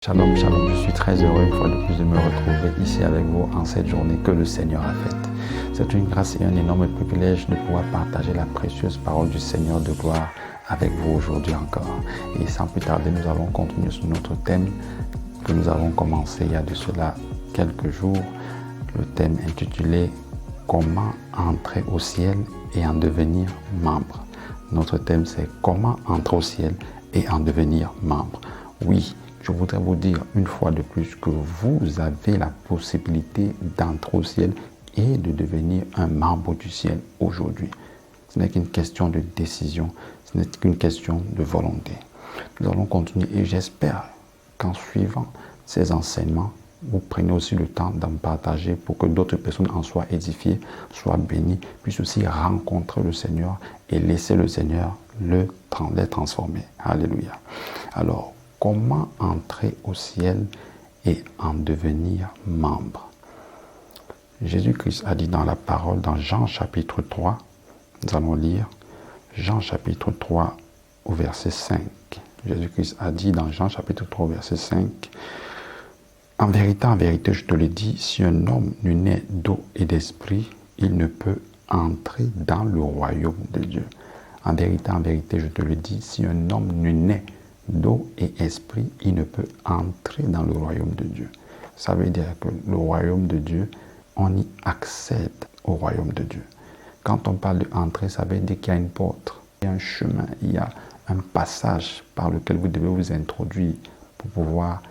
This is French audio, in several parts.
Shalom, shalom, je suis très heureux une fois de plus de me retrouver ici avec vous en cette journée que le Seigneur a faite. C'est une grâce et un énorme privilège de pouvoir partager la précieuse parole du Seigneur de gloire avec vous aujourd'hui encore. Et sans plus tarder, nous allons continuer sur notre thème que nous avons commencé il y a de cela quelques jours, le thème intitulé « Comment entrer au ciel et en devenir membre ». Notre thème c'est « Comment entrer au ciel et en devenir membre ». Oui, je voudrais vous dire une fois de plus que vous avez la possibilité d'entrer au ciel et de devenir un membre du ciel aujourd'hui. Ce n'est qu'une question de décision, ce n'est qu'une question de volonté. Nous allons continuer et j'espère qu'en suivant ces enseignements, vous prenez aussi le temps d'en partager pour que d'autres personnes en soient édifiées, soient bénies, puissent aussi rencontrer le Seigneur et laisser le Seigneur les transformer. Alléluia. Alors, comment entrer au ciel et en devenir membre? Jésus-Christ a dit dans la parole, dans Jean chapitre 3, nous allons lire Jean chapitre 3 au verset 5. Jésus-Christ a dit dans Jean chapitre 3 au verset 5, « En vérité, je te le dis, si un homme n'est né d'eau et d'esprit, il ne peut entrer dans le royaume de Dieu. En vérité, je te le dis, si un homme n'est né d'eau et esprit, il ne peut entrer dans le royaume de Dieu. » Ça veut dire que le royaume de Dieu, on y accède au royaume de Dieu. Quand on parle d'entrer, ça veut dire qu'il y a une porte, il y a un chemin, il y a un passage par lequel vous devez vous introduire pour pouvoir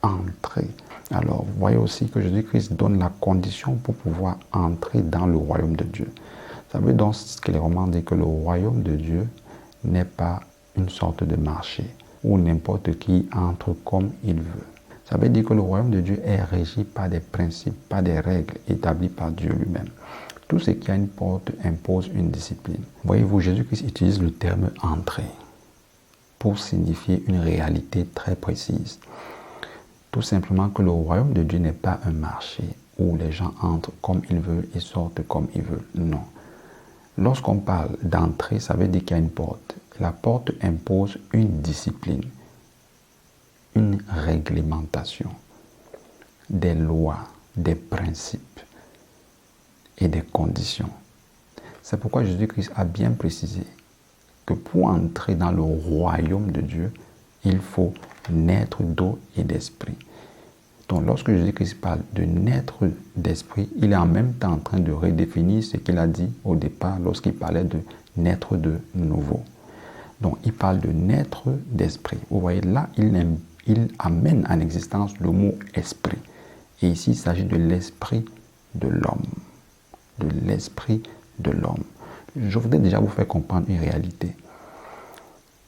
entrer. Alors, vous voyez aussi que Jésus-Christ donne la condition pour pouvoir entrer dans le royaume de Dieu. Ça veut donc clairement dire que le royaume de Dieu n'est pas une sorte de marché où n'importe qui entre comme il veut. Ça veut dire que le royaume de Dieu est régi par des principes, par des règles établies par Dieu lui-même. Tout ce qui a une porte impose une discipline. Voyez-vous, Jésus-Christ utilise le terme « entrer » pour signifier une réalité très précise. Tout simplement que le royaume de Dieu n'est pas un marché où les gens entrent comme ils veulent et sortent comme ils veulent. Non. Lorsqu'on parle d'entrée, ça veut dire qu'il y a une porte. La porte impose une discipline, une réglementation, des lois, des principes et des conditions. C'est pourquoi Jésus-Christ a bien précisé que pour entrer dans le royaume de Dieu, il faut naître d'eau et d'esprit. Donc lorsque Jésus-Christ parle de naître d'esprit, il est en même temps en train de redéfinir ce qu'il a dit au départ lorsqu'il parlait de naître de nouveau. Donc il parle de naître d'esprit. Vous voyez là, il amène en existence le mot esprit. Et ici, il s'agit de l'esprit de l'homme. De l'esprit de l'homme. Je voudrais déjà vous faire comprendre une réalité.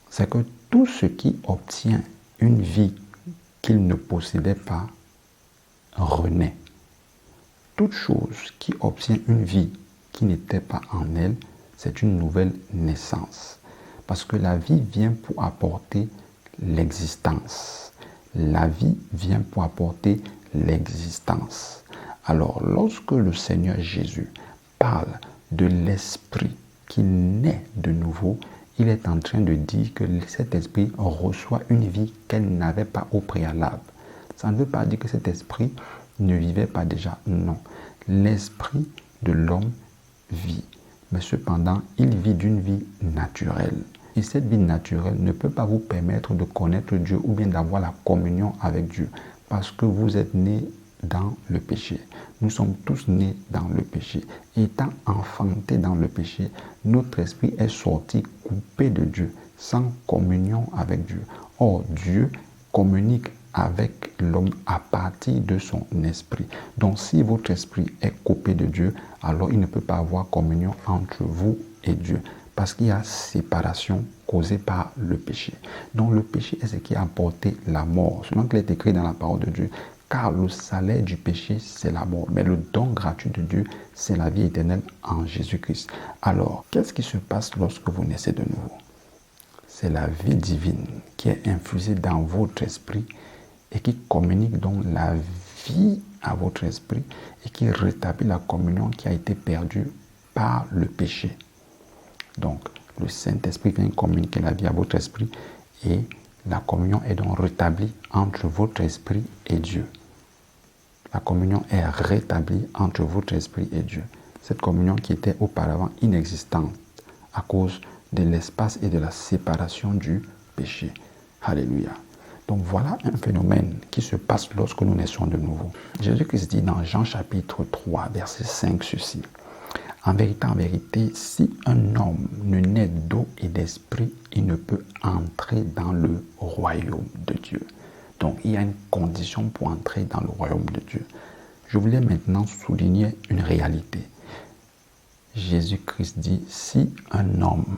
C'est que tout ce qui obtient une vie qu'il ne possédait pas renaît. Toute chose qui obtient une vie qui n'était pas en elle, c'est une nouvelle naissance. Parce que la vie vient pour apporter l'existence. La vie vient pour apporter l'existence. Alors, lorsque le Seigneur Jésus parle de l'esprit qui naît de nouveau, il est en train de dire que cet esprit reçoit une vie qu'elle n'avait pas au préalable. Ça ne veut pas dire que cet esprit ne vivait pas déjà. Non. L'esprit de l'homme vit. Mais cependant, il vit d'une vie naturelle. Et cette vie naturelle ne peut pas vous permettre de connaître Dieu ou bien d'avoir la communion avec Dieu. Parce que vous êtes nés dans le péché. Nous sommes tous nés dans le péché. Étant enfantés dans le péché, notre esprit est sorti coupé de Dieu, sans communion avec Dieu. Or, Dieu communique avec l'homme à partir de son esprit. Donc, si votre esprit est coupé de Dieu, alors il ne peut pas avoir communion entre vous et Dieu. Parce qu'il y a séparation causée par le péché. Donc, le péché est ce qui a apporté la mort. Selon qu'il est écrit dans la parole de Dieu, car le salaire du péché, c'est la mort. Mais le don gratuit de Dieu, c'est la vie éternelle en Jésus-Christ. Alors, qu'est-ce qui se passe lorsque vous naissez de nouveau? C'est la vie divine qui est infusée dans votre esprit et qui communique donc la vie à votre esprit et qui rétablit la communion qui a été perdue par le péché. Donc, le Saint-Esprit vient communiquer la vie à votre esprit et La communion est donc rétablie entre votre esprit et Dieu. La communion est rétablie entre votre esprit et Dieu. Cette communion qui était auparavant inexistante à cause de l'espace et de la séparation du péché. Alléluia. Donc voilà un phénomène qui se passe lorsque nous naissons de nouveau. Jésus-Christ dit dans Jean chapitre 3, verset 5 ceci. En vérité, si un homme ne naît d'eau et d'esprit, il ne peut entrer dans le royaume de Dieu. Donc il y a une condition pour entrer dans le royaume de Dieu. Je voulais maintenant souligner une réalité. Jésus-Christ dit, si un homme,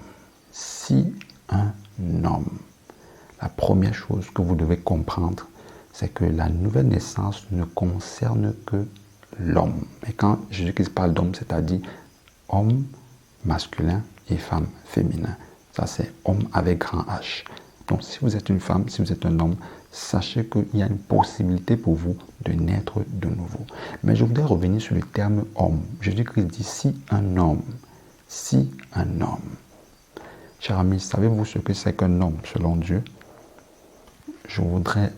la première chose que vous devez comprendre, c'est que la nouvelle naissance ne concerne que l'homme. Et quand Jésus-Christ parle d'homme, c'est-à-dire homme masculin et femme féminin. Ça, c'est homme avec grand H. Donc, si vous êtes une femme, si vous êtes un homme, sachez qu'il y a une possibilité pour vous de naître de nouveau. Mais je voudrais revenir sur le terme homme. Jésus-Christ dit si un homme. Chers amis, savez-vous ce que c'est qu'un homme selon Dieu? Je voudrais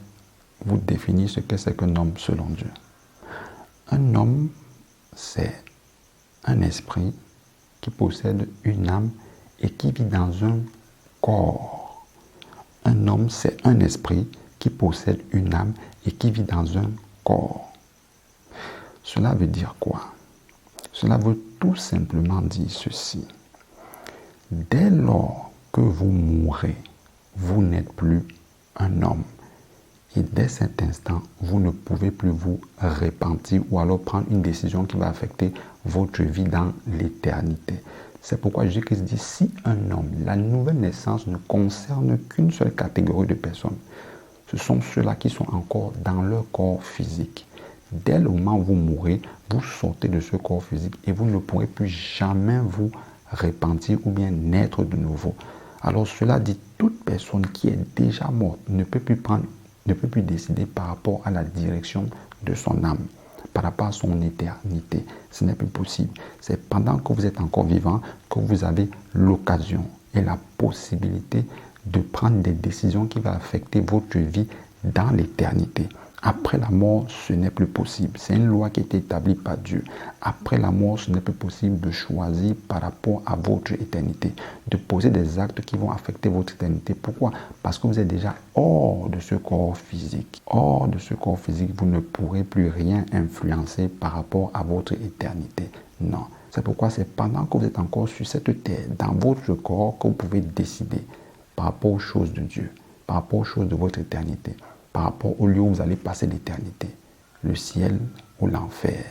vous définir ce que c'est qu'un homme selon Dieu. Un homme, c'est un esprit qui possède une âme et qui vit dans un corps. Un homme, c'est un esprit qui possède une âme et qui vit dans un corps. Cela veut dire quoi? Cela veut tout simplement dire ceci. Dès lors que vous mourrez, vous n'êtes plus un homme. Et dès cet instant, vous ne pouvez plus vous repentir ou alors prendre une décision qui va affecter votre vie dans l'éternité. C'est pourquoi Jésus-Christ dit, si un homme, la nouvelle naissance ne concerne qu'une seule catégorie de personnes. Ce sont ceux-là qui sont encore dans leur corps physique. Dès le moment où vous mourrez, vous sortez de ce corps physique et vous ne pourrez plus jamais vous repentir ou bien naître de nouveau. Alors cela dit, toute personne qui est déjà morte ne peut plus décider par rapport à la direction de son âme, par rapport à son éternité. Ce n'est plus possible. C'est pendant que vous êtes encore vivant que vous avez l'occasion et la possibilité de prendre des décisions qui vont affecter votre vie dans l'éternité. Après la mort, ce n'est plus possible. C'est une loi qui a été établie par Dieu. Après la mort, ce n'est plus possible de choisir par rapport à votre éternité, de poser des actes qui vont affecter votre éternité. Pourquoi? Parce que vous êtes déjà hors de ce corps physique. Hors de ce corps physique, vous ne pourrez plus rien influencer par rapport à votre éternité. Non. C'est pourquoi c'est pendant que vous êtes encore sur cette terre, dans votre corps, que vous pouvez décider par rapport aux choses de Dieu, par rapport aux choses de votre éternité, par rapport au lieu où vous allez passer l'éternité, le ciel ou l'enfer.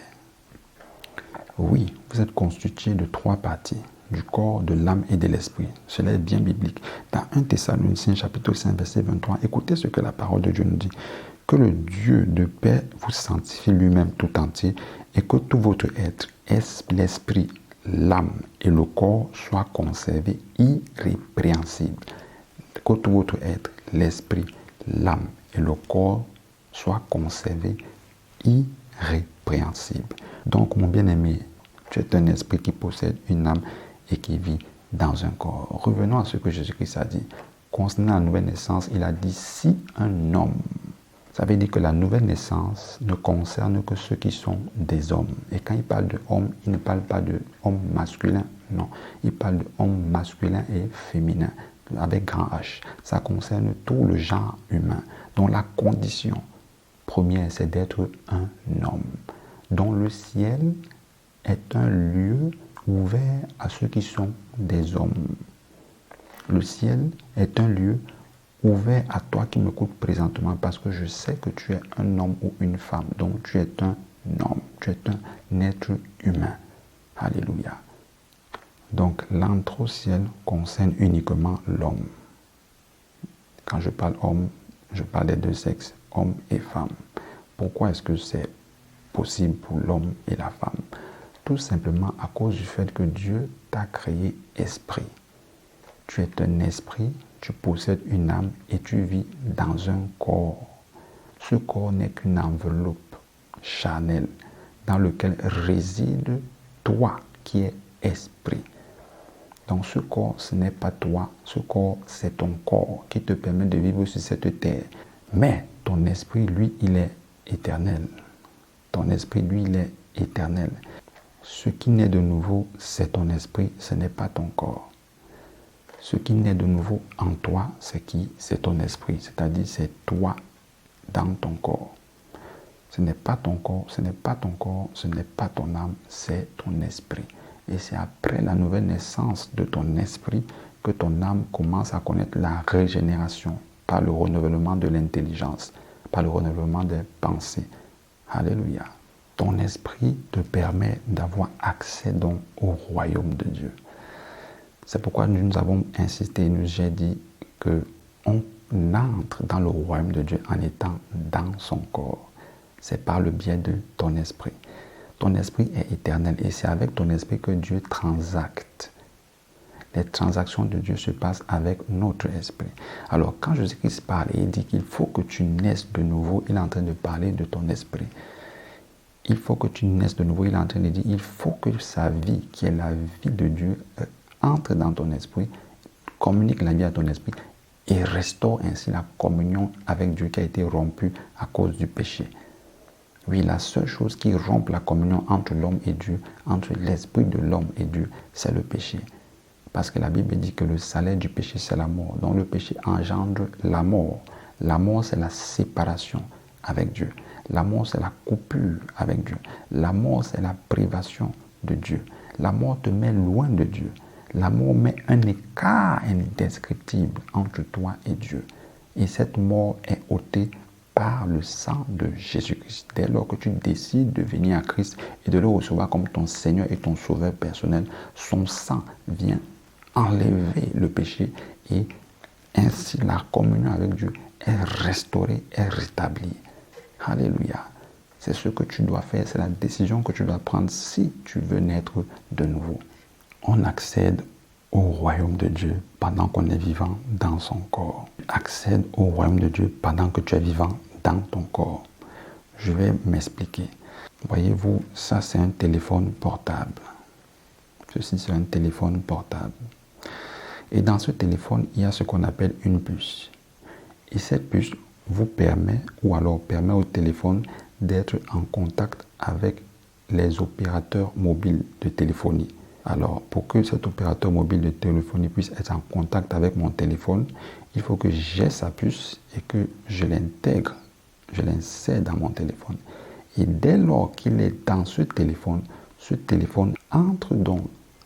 Oui, vous êtes constitué de 3 parties, du corps, de l'âme et de l'esprit. Cela est bien biblique. Dans 1 Thessaloniciens chapitre 5, verset 23, écoutez ce que la parole de Dieu nous dit. Que le Dieu de paix vous sanctifie lui-même tout entier et que tout votre être, l'esprit, l'âme et le corps soient conservés irrépréhensibles. Que tout votre être, l'esprit, l'âme et le corps soient conservés irrépréhensibles. Donc, mon bien-aimé, tu es un esprit qui possède une âme et qui vit dans un corps. Revenons à ce que Jésus-Christ a dit. Concernant la nouvelle naissance, il a dit si un homme. Ça veut dire que la nouvelle naissance ne concerne que ceux qui sont des hommes. Et quand il parle de homme, il ne parle pas de homme masculin, non. Il parle de homme masculin et féminin, avec grand H. Ça concerne tout le genre humain. Donc la condition première, c'est d'être un homme. Dont le ciel est un lieu ouvert à ceux qui sont des hommes. Le ciel est un lieu ouvert à toi qui m'écoutes présentement parce que je sais que tu es un homme ou une femme. Donc tu es un homme, tu es un être humain. Alléluia. Donc l'entrée au ciel concerne uniquement l'homme. Quand je parle homme, je parle des deux sexes, homme et femme. Pourquoi est-ce que c'est possible pour l'homme et la femme? Tout simplement à cause du fait que Dieu t'a créé esprit. Tu es un esprit, tu possèdes une âme et tu vis dans un corps. Ce corps n'est qu'une enveloppe charnelle dans laquelle réside toi qui es esprit. Donc ce corps, ce n'est pas toi. Ce corps, c'est ton corps qui te permet de vivre sur cette terre. Mais ton esprit, lui, il est éternel. Ton esprit, lui, il est éternel. Ce qui naît de nouveau, c'est ton esprit, ce n'est pas ton corps. Ce qui naît de nouveau en toi, c'est qui? C'est ton esprit, c'est-à-dire c'est toi dans ton corps. Ce n'est pas ton corps, ce n'est pas ton corps, ce n'est pas ton âme, c'est ton esprit. Et c'est après la nouvelle naissance de ton esprit que ton âme commence à connaître la régénération par le renouvellement de l'intelligence, par le renouvellement des pensées. Alléluia. Ton esprit te permet d'avoir accès donc au royaume de Dieu. C'est pourquoi nous avons insisté, j'ai dit qu'on entre dans le royaume de Dieu en étant dans son corps. C'est par le biais de ton esprit. Ton esprit est éternel et c'est avec ton esprit que Dieu transacte. Les transactions de Dieu se passent avec notre esprit. Alors quand Jésus-Christ parle et il dit qu'il faut que tu naisses de nouveau, il est en train de parler de ton esprit. Il faut que tu naisses de nouveau, il est en train de dire, il faut que sa vie, qui est la vie de Dieu, entre dans ton esprit, communique la vie à ton esprit et restaure ainsi la communion avec Dieu qui a été rompue à cause du péché. Oui, la seule chose qui rompt la communion entre l'homme et Dieu, entre l'esprit de l'homme et Dieu, c'est le péché. Parce que la Bible dit que le salaire du péché, c'est la mort. Donc le péché engendre la mort. La mort, c'est la séparation avec Dieu. La mort, c'est la coupure avec Dieu. La mort, c'est la privation de Dieu. La mort te met loin de Dieu. La mort met un écart indescriptible entre toi et Dieu. Et cette mort est ôtée par le sang de Jésus-Christ. Dès lors que tu décides de venir à Christ et de le recevoir comme ton Seigneur et ton Sauveur personnel, son sang vient enlever le péché et ainsi la communion avec Dieu est restaurée, est rétablie. Alléluia. C'est ce que tu dois faire, c'est la décision que tu dois prendre si tu veux naître de nouveau. On accède au royaume de Dieu pendant qu'on est vivant dans son corps. Accède au royaume de Dieu pendant que tu es vivant dans ton corps. Je vais m'expliquer. Voyez-vous, ça c'est un téléphone portable. Ceci c'est un téléphone portable. Et dans ce téléphone, il y a ce qu'on appelle une puce. Et cette puce vous permet, ou alors permet au téléphone d'être en contact avec les opérateurs mobiles de téléphonie. Alors, pour que cet opérateur mobile de téléphonie puisse être en contact avec mon téléphone, il faut que j'ai sa puce et que je l'intègre, je l'insère dans mon téléphone. Et dès lors qu'il est dans ce téléphone entre donc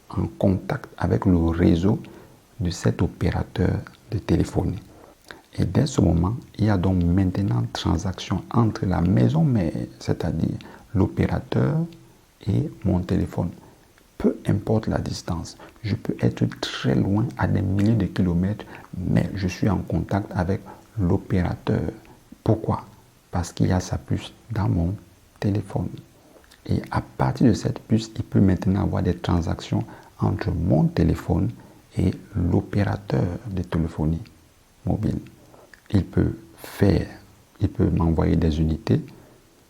en contact avec le réseau de cet opérateur de téléphonie. Et dès ce moment, il y a donc maintenant transaction entre la maison mère, c'est-à-dire l'opérateur et mon téléphone. Peu importe la distance, je peux être très loin à des milliers de kilomètres, mais je suis en contact avec l'opérateur. Pourquoi? Parce qu'il y a sa puce dans mon téléphone. Et à partir de cette puce, il peut maintenant avoir des transactions entre mon téléphone et l'opérateur de téléphonie mobile. Il peut m'envoyer des unités,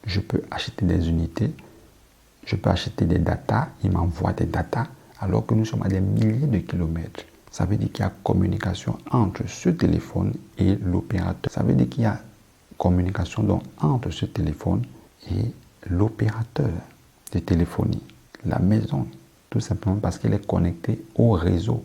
je peux acheter des unités, je peux acheter des datas, il m'envoie des datas, alors que nous sommes à des milliers de kilomètres. Ça veut dire qu'il y a communication entre ce téléphone et l'opérateur. Ça veut dire qu'il y a communication donc entre ce téléphone et l'opérateur de téléphonie, la maison, tout simplement parce qu'elle est connectée au réseau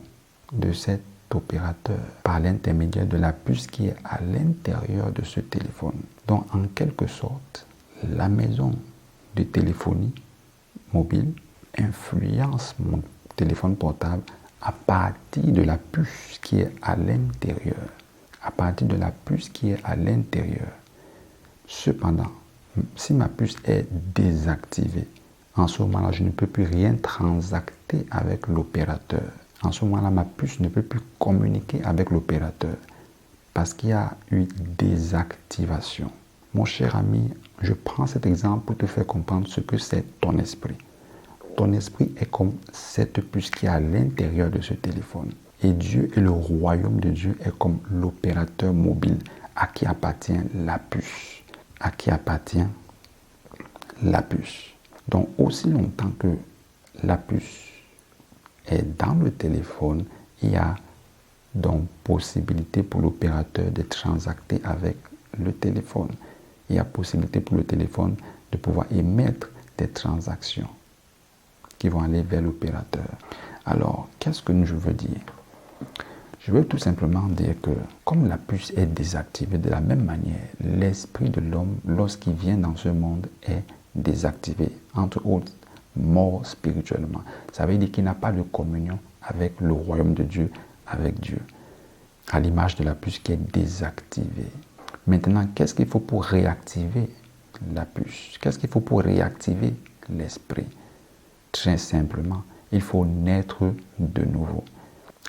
de cet opérateur par l'intermédiaire de la puce qui est à l'intérieur de ce téléphone. Donc, en quelque sorte, la maison de téléphonie mobile influence mon téléphone portable à partir de la puce qui est à l'intérieur. À partir de la puce qui est à l'intérieur. Cependant, si ma puce est désactivée, en ce moment-là, je ne peux plus rien transacter avec l'opérateur. En ce moment-là, ma puce ne peut plus communiquer avec l'opérateur parce qu'il y a eu désactivation. Mon cher ami, je prends cet exemple pour te faire comprendre ce que c'est ton esprit. Ton esprit est comme cette puce qui est à l'intérieur de ce téléphone. Et Dieu et le royaume de Dieu est comme l'opérateur mobile à qui appartient la puce. À qui appartient la puce. Donc, aussi longtemps que la puce Et dans le téléphone, il y a donc possibilité pour l'opérateur de transacter avec le téléphone. Il y a possibilité pour le téléphone de pouvoir émettre des transactions qui vont aller vers l'opérateur. Alors, qu'est-ce que je veux dire? Je veux tout simplement dire que comme la puce est désactivée, de la même manière, l'esprit de l'homme, lorsqu'il vient dans ce monde, est désactivé, entre autres, mort spirituellement. Ça veut dire qu'il n'a pas de communion avec le royaume de Dieu, avec Dieu, à l'image de la puce qui est désactivée. Maintenant, qu'est-ce qu'il faut pour réactiver la puce? Qu'est-ce qu'il faut pour réactiver l'esprit? Très simplement, il faut naître de nouveau.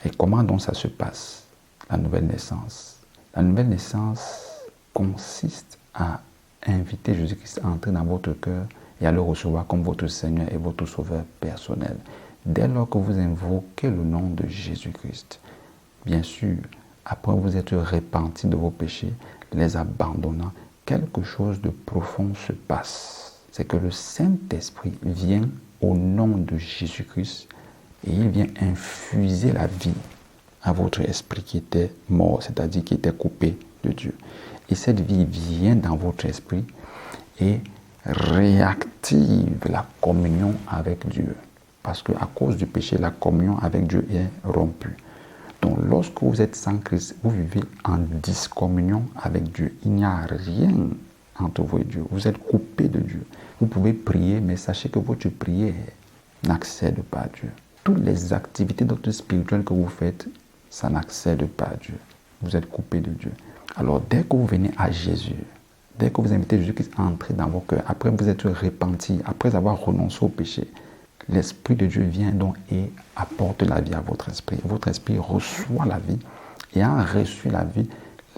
Et comment donc ça se passe, la nouvelle naissance? La nouvelle naissance consiste à inviter Jésus-Christ à entrer dans votre cœur et à le recevoir comme votre Seigneur et votre Sauveur personnel. Dès lors que vous invoquez le nom de Jésus-Christ, bien sûr, après vous êtes repenti de vos péchés, les abandonnant, quelque chose de profond se passe. C'est que le Saint-Esprit vient au nom de Jésus-Christ et il vient infuser la vie à votre esprit qui était mort, c'est-à-dire qui était coupé de Dieu. Et cette vie vient dans votre esprit et réactive la communion avec Dieu. Parce qu'à cause du péché, la communion avec Dieu est rompue. Donc lorsque vous êtes sans Christ, vous vivez en discommunion avec Dieu. Il n'y a rien entre vous et Dieu. Vous êtes coupé de Dieu. Vous pouvez prier, mais sachez que votre prière n'accède pas à Dieu. Toutes les activités d'autres spirituelles que vous faites, ça n'accède pas à Dieu. Vous êtes coupé de Dieu. Alors dès que vous venez à Jésus, dès que vous invitez Jésus-Christ à entrer dans vos cœurs, après vous êtes repenti, après avoir renoncé au péché, l'Esprit de Dieu vient donc et apporte la vie à votre esprit. Votre esprit reçoit la vie. Et ayant reçu la vie,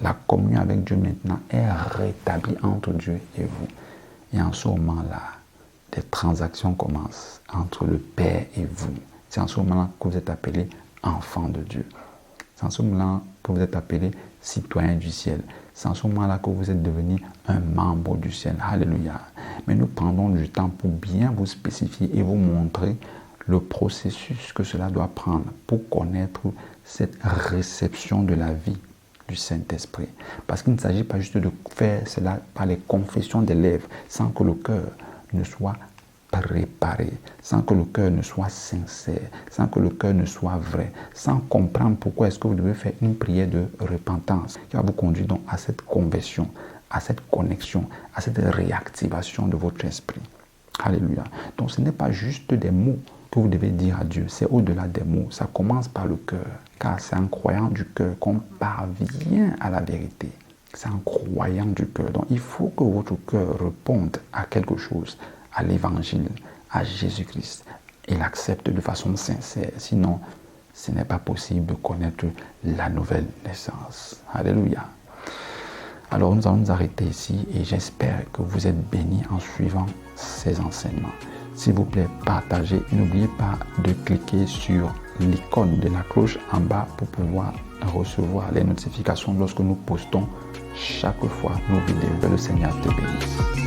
la communion avec Dieu maintenant est rétablie entre Dieu et vous. Et en ce moment-là, des transactions commencent entre le Père et vous. C'est en ce moment-là que vous êtes appelé enfant de Dieu. C'est en ce moment-là que vous êtes appelé citoyen du ciel. C'est en ce moment-là que vous êtes devenu un membre du ciel. Alléluia. Mais nous prendrons du temps pour bien vous spécifier et vous montrer le processus que cela doit prendre pour connaître cette réception de la vie du Saint-Esprit. Parce qu'il ne s'agit pas juste de faire cela par les confessions des lèvres, sans que le cœur ne soit préparé, sans que le cœur ne soit sincère, sans que le cœur ne soit vrai, sans comprendre pourquoi est-ce que vous devez faire une prière de repentance qui va vous conduire donc à cette conversion, à cette connexion, à cette réactivation de votre esprit. Alléluia. Donc ce n'est pas juste des mots que vous devez dire à Dieu, c'est au-delà des mots, ça commence par le cœur, car c'est en croyant du cœur qu'on parvient à la vérité. C'est en croyant du cœur. Donc il faut que votre cœur réponde à quelque chose, à l'évangile, à Jésus-Christ, et l'accepte de façon sincère. Sinon, ce n'est pas possible de connaître la nouvelle naissance. Alléluia. Alors nous allons nous arrêter ici et j'espère que vous êtes bénis en suivant ces enseignements. S'il vous plaît, partagez et n'oubliez pas de cliquer sur l'icône de la cloche en bas pour pouvoir recevoir les notifications lorsque nous postons chaque fois nos vidéos. Que le Seigneur te bénisse.